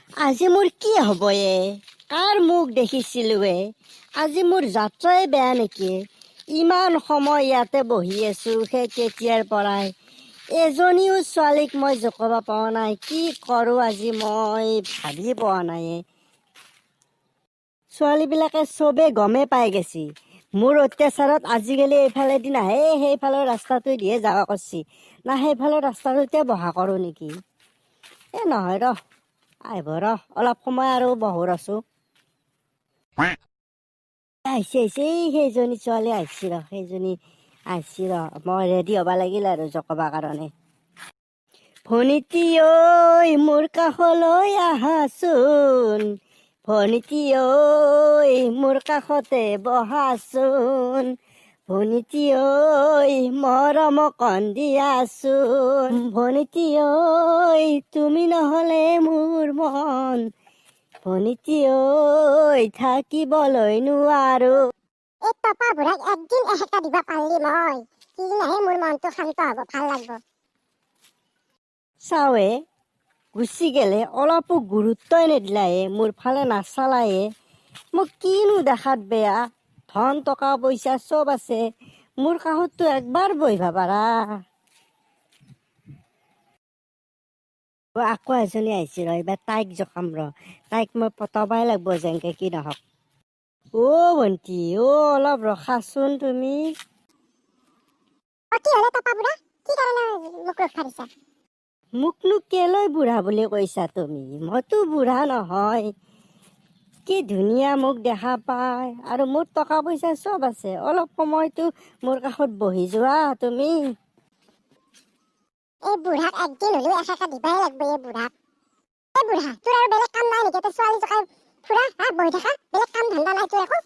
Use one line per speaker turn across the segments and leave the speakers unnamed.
আজি মোৰ কি হ'ব কাৰ মুখ দেখিছিলোৱে আজি মোৰ যাত্ৰাই বেয়া নেকি ইমান সময় ইয়াতে বহি আছো সেই কেতিয়াৰ পৰাই এজনীও ছোৱালীক মই জোকাব পৰা নাই কি কৰোঁ আজি মই ভাবি পোৱা নাই ছোৱালীবিলাকে চবে গমে পাই গৈছি মোৰ অত্যাচাৰত আজিকালি এইফালেদি নাহে সেইফালৰ ৰাস্তাটো দিয়ে যাবা কৰছি না সেইফালৰ ৰাস্তাটোতে বহা কৰোঁ নেকি নহয় আহিব অলপ সময় আৰু বহৰ আছো আহিছে সেইজনী ছোৱালী আহিছি মই ৰেডি হ'ব লাগিল আৰু জকবা কাৰণে ভনীতি ঐ মোৰ কাষলৈ আহাচোন ভনীতি ঐ মোৰ কাষতে বহাচোন ভনীতি ঐ মৰমকণ দিয়াচোন ভনীতি ঐ তুমি নহ'লে মোৰ মন ভনীতি ঐ থাকিবলৈ নোৱাৰো
এই টপা বুঢ়াক একদিন এহেকা দিবা পাৰিলি মই সিদিনাহে মোৰ মনটো শান্ত হ'ব ভাল লাগিব
চাৱে গুচি গেলে অলপো গুৰুত্বই নিদিলায়ে মোৰ ফালে নাচালায়ে মোক কিনো দেখাত বেয়া ধন টকা পইচা চব আছে মোৰ কাষততো একবাৰ বহিবা পাৰা আকৌ এজনী আহিছে এইবাৰ তাইক জখাম তাইক মই পতাবাই লাগব যেনকে কি নহওক ভণ্টি অলপ ৰখাচোন তুমি
কি হ'লে টপা বুঢ়া কি কাৰণে মোক ৰখা দিছা
মোকনো কেলৈ বুঢ়া বুলি কৈছা তুমি মইতো বুঢ়া নহয় কি ধুনীয়া মোক দেখা পায় আৰু মোৰ টকা পইচা চব আছে অলপ সময়তো মোৰ কাষত বহি যোৱা তুমি
এই বুঢ়াক একদিন হ'লেও এশেকা দিবাই লাগব এই বুঢ়া তোৰ আৰু বেলেগ কাম নাই নেকি তই ছোৱালী জকাই ফুৰা বহি থাকা বেলেগ কাম ধান্দা নাই তোৰ একো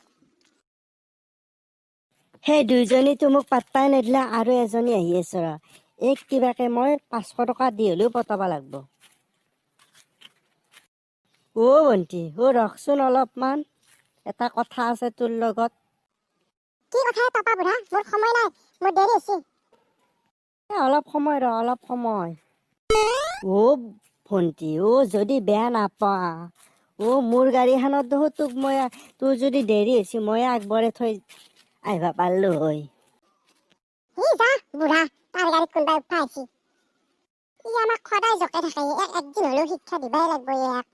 সেই দুইজনীতো মোক পাত্তাই নিদিলা আৰু এজনী আহি আছে এক কিবাকে মই 500 টকা দি হ'লেও পতাব লাগব ভণ্টি ৰখচোন অলপমান এটা কথা আছে তোৰ লগত
কি কথা টপা বুঢ়া মোৰ সময় নাই মোৰ দেৰি হৈছে
অলপ সময় অলপ সময় ভণ্টি যদি বেয়া নাপা মোৰ গাড়ীখনত দেখো তোৰ যদি দেৰি হৈছে মই আগবঢ়াই থৈ আহিবা পাৰিলো হয়
যা বুঢ়া তাৰ গাড়ীত কোনোবাই উঠা আহিছে ই আমাক সদায় জকাই থাকে একদিন হ'লেও শিক্ষা দিবাই লাগব ইয়াক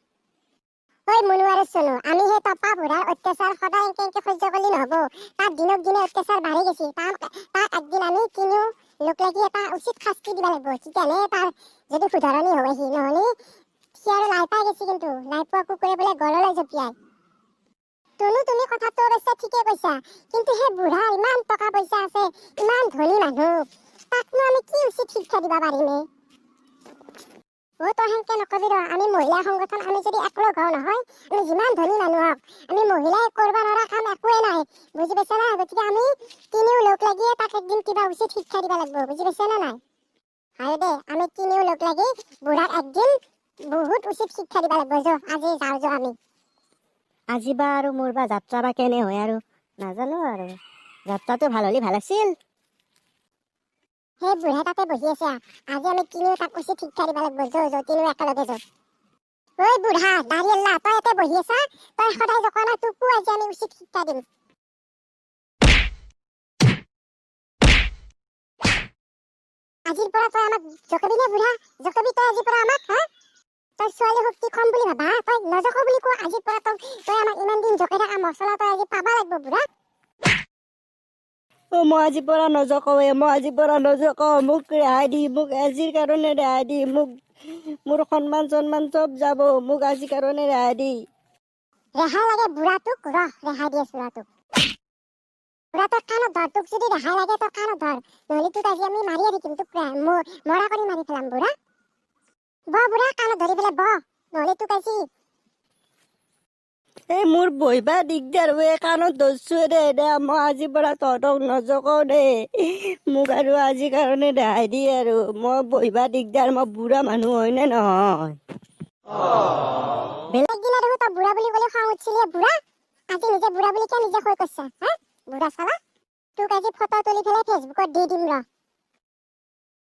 ঐ মুনু আৰু চনু আমি সেই টপা বুঢ়াৰ অত্যাচাৰ সদায় এনেকে সহ্য কৰিলে নহব তাৰ দিনক দিনে অত্যাচাৰ বাঢ়ি গৈছে তাক একদিন আমি তিনিও লোক লাগি এটা উচিত শাস্তি দিব লাগিব তেতিয়াহ'লে তাৰ যদি শুধৰণি হয় সি নহ'লে সি আৰু লাই পাই গৈছে কিন্তু লাই পোৱা কুকুৰে বোলে গললৈ জঁপিয়াই তুমি কথাটো অৱশ্যে ঠিকে কৈছা কিন্তু সেই বুঢ়া ইমান টকা পইচা আছে ইমান ধনী মানুহ তাকনো আমি কি উচিত শিক্ষা দিব পাৰিমে তই সেনেকে নকবি আমি মহিলা সংগঠন আমি যদি একলগ হওঁ নহয় আমি যিমান ধনী মানুহ হওক আমি মহিলাই কৰিব নোৱাৰা কাম একোৱেই নাই বুজি পাইছা না গতিকে আমি তিনিও লগ লাগিয়ে তাক একদিন কিবা উচিত শিক্ষা দিব লাগিব বুজি পাইছা না নাই হয় দে আমি তিনিও লগ লাগি বুঢ়াক একদিন বহুত উচিত শিক্ষা দিব লাগিব আজি যাওঁ আমি
আজি বা আৰু মোৰ বা যাত্ৰা বা কেনে হয় আৰু নাজানো আৰু যাত্ৰাটো ভাল হ'লে ভাল আছিল
সেই বুঢ়া তাতে বহি আছে আজি আমি তিনিও তাক উচিত শিক্ষা দিব লাগিব তিনিও একেলগে ঐ বুঢ়া দাঁড়িয়াল্লা তই ইয়াতে বহি আছা তই সদায় জকা না তোকো আজি আমি উচিত শিক্ষা দিম আজিৰ পৰা তই আমাক জকাবি নে বুঢ়া জকাবি তই আজিৰ পৰা আমাক তই ছোৱালী শক্তি কম বুলি ভাবা তই নজকো বুলি কোৱা আজিৰ পৰা তই আমাক ইমান দিন জকাই থকা মছলা তই আজি পাবা লাগিব বুঢ়া
মই আজিৰ পৰা নজকাও মোক ৰেহাই দি মোক আজিৰ কাৰণে ৰেহাই দি মোৰ সন্মান চব যাব মোক আজিৰ কাৰণে ৰেহাই দি
ৰেহাই লাগে বুঢ়াটোক ৰেহাই দি আছো বুঢ়াটোক কাণত ধৰ তোক যদি ৰেহাই লাগে তই কাণত ধৰ নহ'লে তোক আজি আমি মাৰিয়ে থাকিম তোক মৰা কৰি মাৰি পেলাম বুঢ়া বুঢ়া কাণত ধৰি পেলাই নহ'লে তোক আজি
মোৰ বহিবা দিগদাৰ কাণত ধৰছো দে মই আজিৰ পৰা তহঁতক নজকাও দে মোক আৰু আজিৰ কাৰণে ৰেহাই দি আৰু মই বহিবা দিগদাৰ মই বুঢ়া মানুহ হয় নে নহয়
বেলেগ দিনা দেখো তই বুঢ়া বুলি ক'লে খং উঠিছিলে বুঢ়া আজি নিজে বুঢ়া বুলি কিয় নিজে কৈ কৈছা বুঢ়া চালা তোক আজি ফটো তুলি পেলাই ফেচবুকত দি দিম